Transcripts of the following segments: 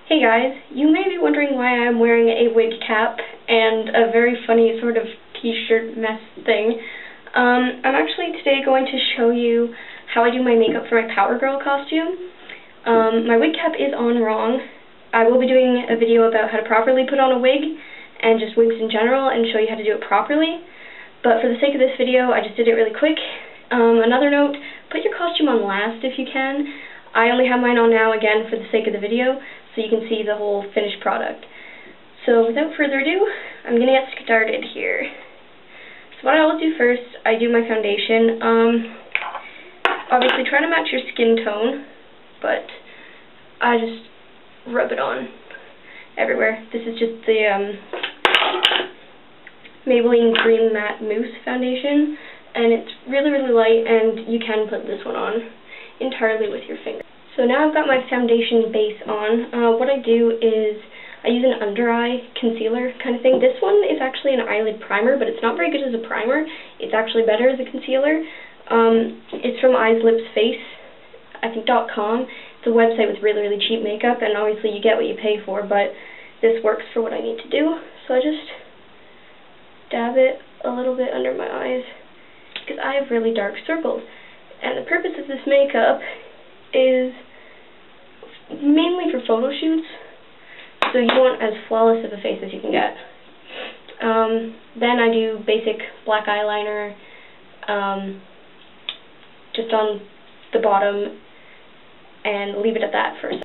Hey guys, you may be wondering why I'm wearing a wig cap and a very funny sort of t-shirt mess thing. I'm actually today going to show you how I do my makeup for my Power Girl costume. My wig cap is on wrong. I will be doing a video about how to properly put on a wig and just wigs in general and show you how to do it properly. But for the sake of this video, I just did it really quick. Another note, put your costume on last if you can. I only have mine on now again for the sake of the video, so you can see the whole finished product. So without further ado, I'm going to get started here. So what I will do first, I do my foundation. Obviously try to match your skin tone, but I just rub it on everywhere. This is just the Maybelline Cream Matte Mousse Foundation, and it's really, really light, and you can put this one on entirely with your finger. So now I've got my foundation base on. What I do is I use an under eye concealer kind of thing. This one is actually an eyelid primer, but it's not very good as a primer. It's actually better as a concealer. It's from Eyes Lips Face, I think .com. It's a website with really, really cheap makeup, and obviously you get what you pay for, but this works for what I need to do. So I just dab it a little bit under my eyes because I have really dark circles. And the purpose of this makeup is mainly for photo shoots, so you want as flawless of a face as you can get. Then I do basic black eyeliner just on the bottom and leave it at that first.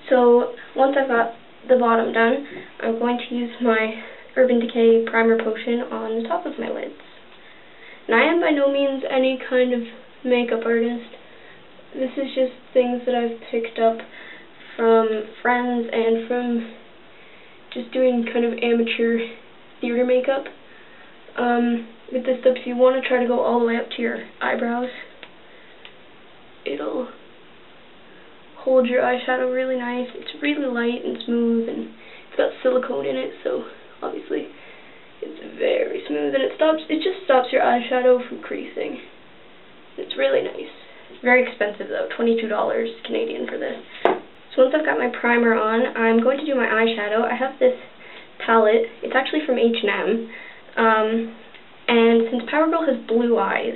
So once I've got the bottom done, I'm going to use my Urban Decay Primer Potion on the top of my lids. And I am by no means any kind of makeup artist. This is just things that I've picked up from friends and from just doing kind of amateur theater makeup. With this stuff, if you want to try to go all the way up to your eyebrows, it'll hold your eyeshadow really nice. It's really light and smooth, and it's got silicone in it, so obviously it's very smooth, and it just stops your eyeshadow from creasing. It's really nice. It's very expensive though, $22 Canadian for this. So once I've got my primer on, I'm going to do my eyeshadow. I have this palette. It's actually from H&M. And since Power Girl has blue eyes,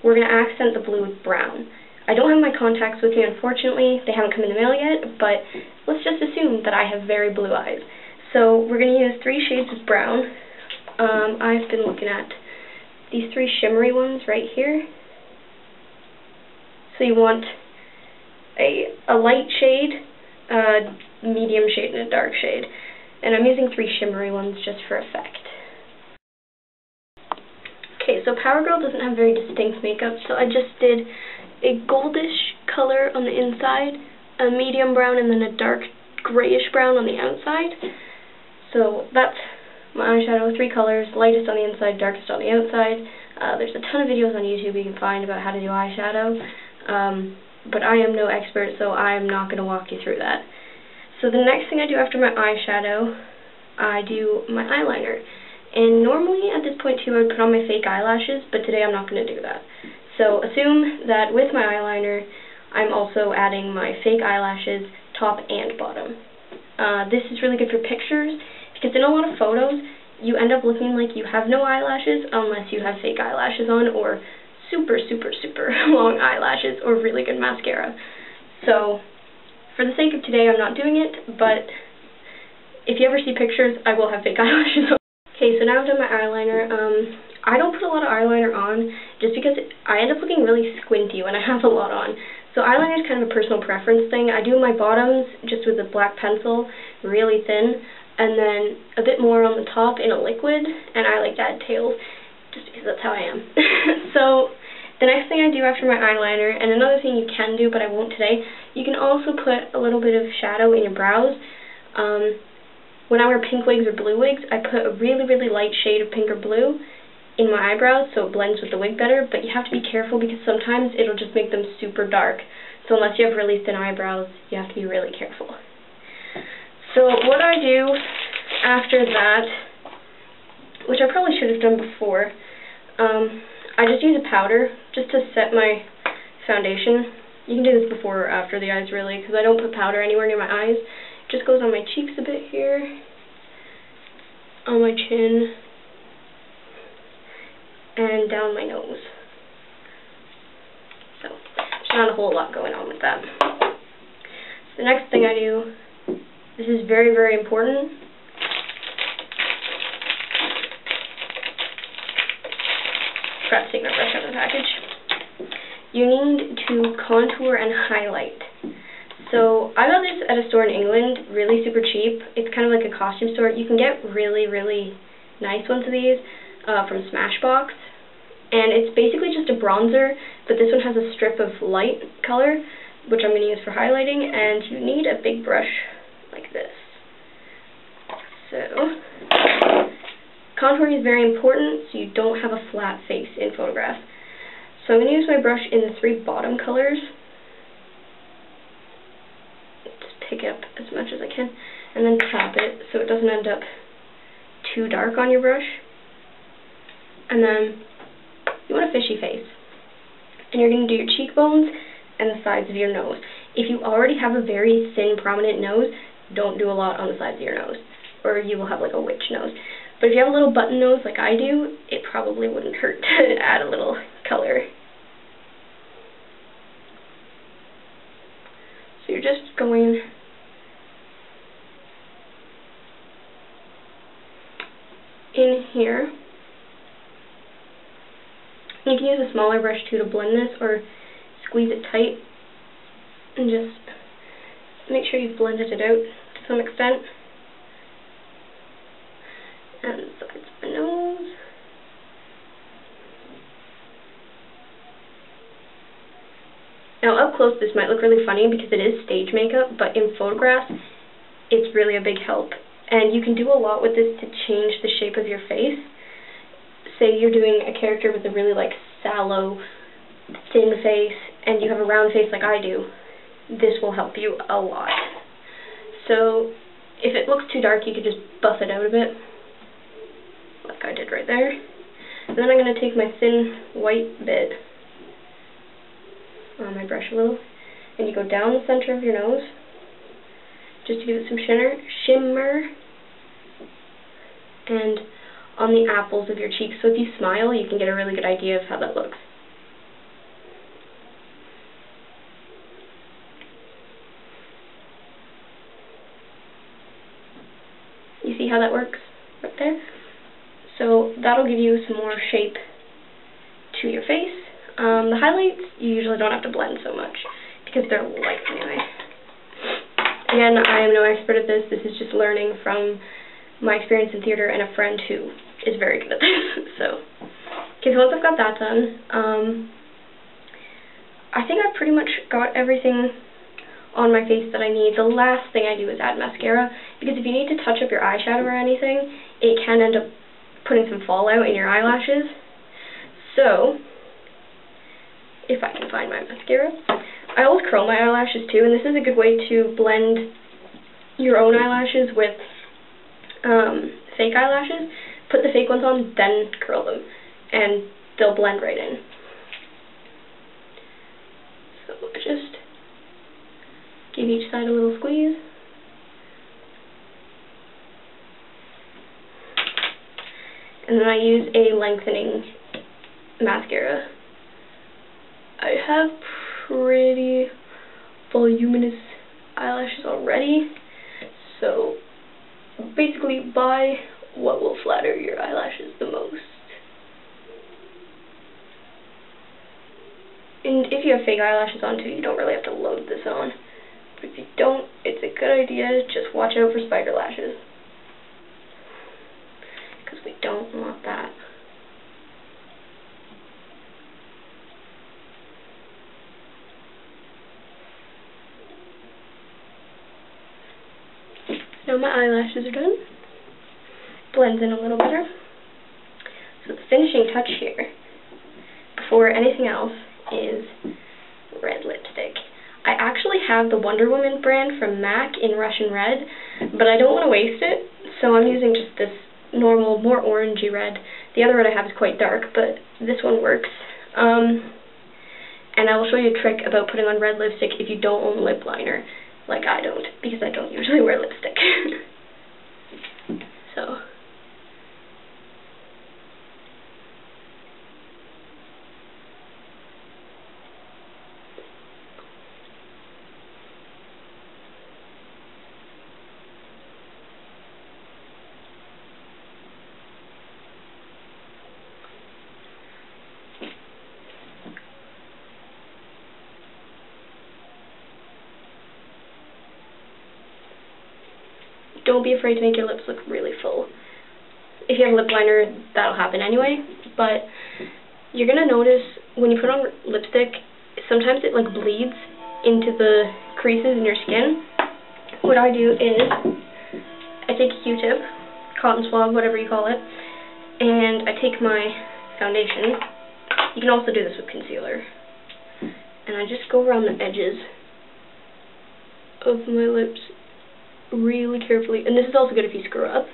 we're going to accent the blue with brown. I don't have my contacts with me, unfortunately. They haven't come in the mail yet, but let's just assume that I have very blue eyes. So we're going to use 3 shades of brown. I've been looking at these 3 shimmery ones right here. So you want a light shade, a medium shade, and a dark shade. And I'm using 3 shimmery ones just for effect. Okay, so Power Girl doesn't have very distinct makeup, so I just did a goldish color on the inside, a medium brown, and then a dark grayish brown on the outside. So that's my eyeshadow, 3 colors, lightest on the inside, darkest on the outside. There's a ton of videos on YouTube you can find about how to do eyeshadow. But I am no expert, so I'm not going to walk you through that. So the next thing I do after my eyeshadow, I do my eyeliner. And normally at this point too I would put on my fake eyelashes, but today I'm not going to do that. So assume that with my eyeliner, I'm also adding my fake eyelashes, top and bottom. This is really good for pictures, because in a lot of photos, you end up looking like you have no eyelashes unless you have fake eyelashes on, or super, super, super long eyelashes, or really good mascara. So, for the sake of today, I'm not doing it, but if you ever see pictures, I will have fake eyelashes on. Okay, so now I've done my eyeliner. I don't put a lot of eyeliner on, just because I end up looking really squinty when I have a lot on. So eyeliner is kind of a personal preference thing. I do my bottoms just with a black pencil, really thin, and then a bit more on the top in a liquid, and I like to add tails, just because that's how I am. So the next thing I do after my eyeliner, and another thing you can do, but I won't today, you can also put a little bit of shadow in your brows. When I wear pink wigs or blue wigs, I put a really, really light shade of pink or blue in my eyebrows so it blends with the wig better, but you have to be careful because sometimes it'll just make them super dark. So unless you have really thin eyebrows, you have to be really careful. So what I do after that, which I probably should have done before, I just use a powder just to set my foundation. You can do this before or after the eyes, really, because I don't put powder anywhere near my eyes, just goes on my cheeks a bit here, on my chin, and down my nose. So, there's not a whole lot going on with that. So the next thing I do, this is very, very important. Forgot to take my brush out of the package. You need to contour and highlight. So I got this at a store in England, really super cheap. It's kind of like a costume store. You can get really, really nice ones of these from Smashbox. And it's basically just a bronzer, but this one has a strip of light color, which I'm going to use for highlighting, and you need a big brush like this. So, contouring is very important so you don't have a flat face in photographs. So I'm going to use my brush in the 3 bottom colors. Just pick up as much as I can, and then tap it so it doesn't end up too dark on your brush. And then you want a fishy face. And you're going to do your cheekbones and the sides of your nose. If you already have a very thin, prominent nose, don't do a lot on the sides of your nose, or you will have like a witch nose. But if you have a little button nose like I do, it probably wouldn't hurt to add a little color. So you're just going in here. You can use a smaller brush too to blend this, or squeeze it tight and just make sure you've blended it out to some extent. And the sides of the nose. Now up close this might look really funny because it is stage makeup, but in photographs it's really a big help. And you can do a lot with this to change the shape of your face. Say you're doing a character with a really like sallow, thin face, and you have a round face like I do, this will help you a lot. So if it looks too dark, you could just buff it out a bit, like I did right there. And then I'm going to take my thin white bit on my brush a little, and you go down the center of your nose, just to give it some shimmer, and on the apples of your cheeks. So if you smile, you can get a really good idea of how that looks. You see how that works right there? So that'll give you some more shape to your face. The highlights, you usually don't have to blend so much because they're light anyway. Again, I am no expert at this. This is just learning from my experience in theater and a friend who is very good at this. So, okay, so once I've got that done, I think I've pretty much got everything on my face that I need. The last thing I do is add mascara, because if you need to touch up your eyeshadow or anything, it can end up putting some fallout in your eyelashes. So, if I can find my mascara, I always curl my eyelashes too, and this is a good way to blend your own eyelashes with fake eyelashes. Put the fake ones on, then curl them, and they'll blend right in. So just give each side a little squeeze. And then I use a lengthening mascara. I have pretty voluminous eyelashes already, so basically buy what will flatter your eyelashes the most. And if you have fake eyelashes on too, you don't really have to load this on. But if you don't, it's a good idea. Just watch out for spider lashes, because we don't want that. Now my eyelashes are done. Blends in a little better. So the finishing touch here, before anything else, is red lipstick. I actually have the Wonder Woman brand from MAC in Russian red, but I don't want to waste it, so I'm using just this normal, more orangey red. The other red I have is quite dark, but this one works. And I will show you a trick about putting on red lipstick if you don't own lip liner. like I don't, because I don't usually wear lipstick. So. Don't be afraid to make your lips look really full. If you have a lip liner, that'll happen anyway, but you're going to notice when you put on lipstick, sometimes it like bleeds into the creases in your skin. What I do is, I take a Q-tip, cotton swab, whatever you call it, and I take my foundation. You can also do this with concealer. And I just go around the edges of my lips really carefully, and this is also good if you screw up.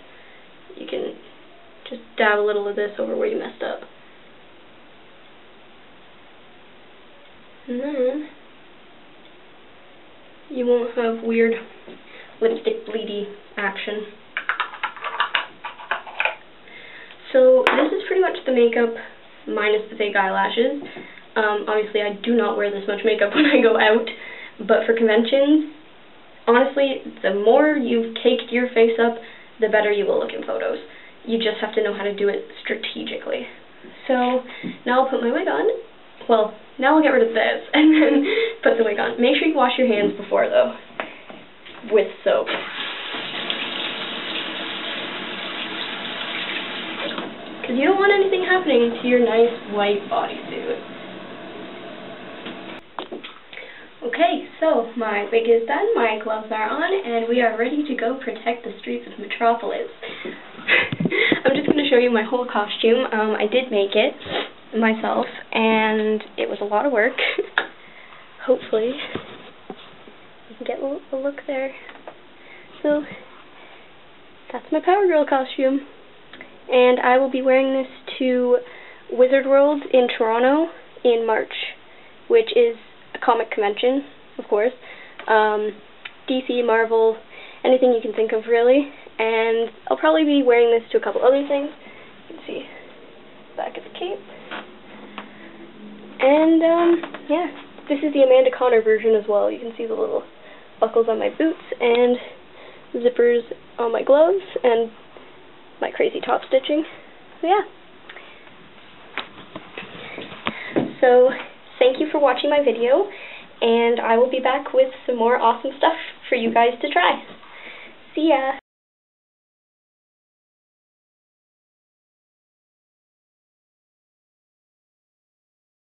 You can just dab a little of this over where you messed up. And then you won't have weird lipstick bleedy action. So this is pretty much the makeup minus the fake eyelashes. Obviously I do not wear this much makeup when I go out, but for conventions, honestly, the more you've caked your face up, the better you will look in photos. You just have to know how to do it strategically. So, now I'll put my wig on. Well, now I'll get rid of this and then put the wig on. Make sure you wash your hands before, though, with soap. Because you don't want anything happening to your nice white bodysuit. Okay, so my wig is done, my gloves are on, and we are ready to go protect the streets of Metropolis. I'm just going to show you my whole costume. I did make it myself, and it was a lot of work. Hopefully, you can get a look there. So, that's my Power Girl costume. And I will be wearing this to Wizard World in Toronto in March, which is a comic convention, of course. DC, Marvel, anything you can think of, really. And I'll probably be wearing this to a couple other things. You can see back of the cape. And, yeah, this is the Amanda Connor version as well. You can see the little buckles on my boots and zippers on my gloves and my crazy top stitching. So, yeah. So, thank you for watching my video, and I will be back with some more awesome stuff for you guys to try. See ya!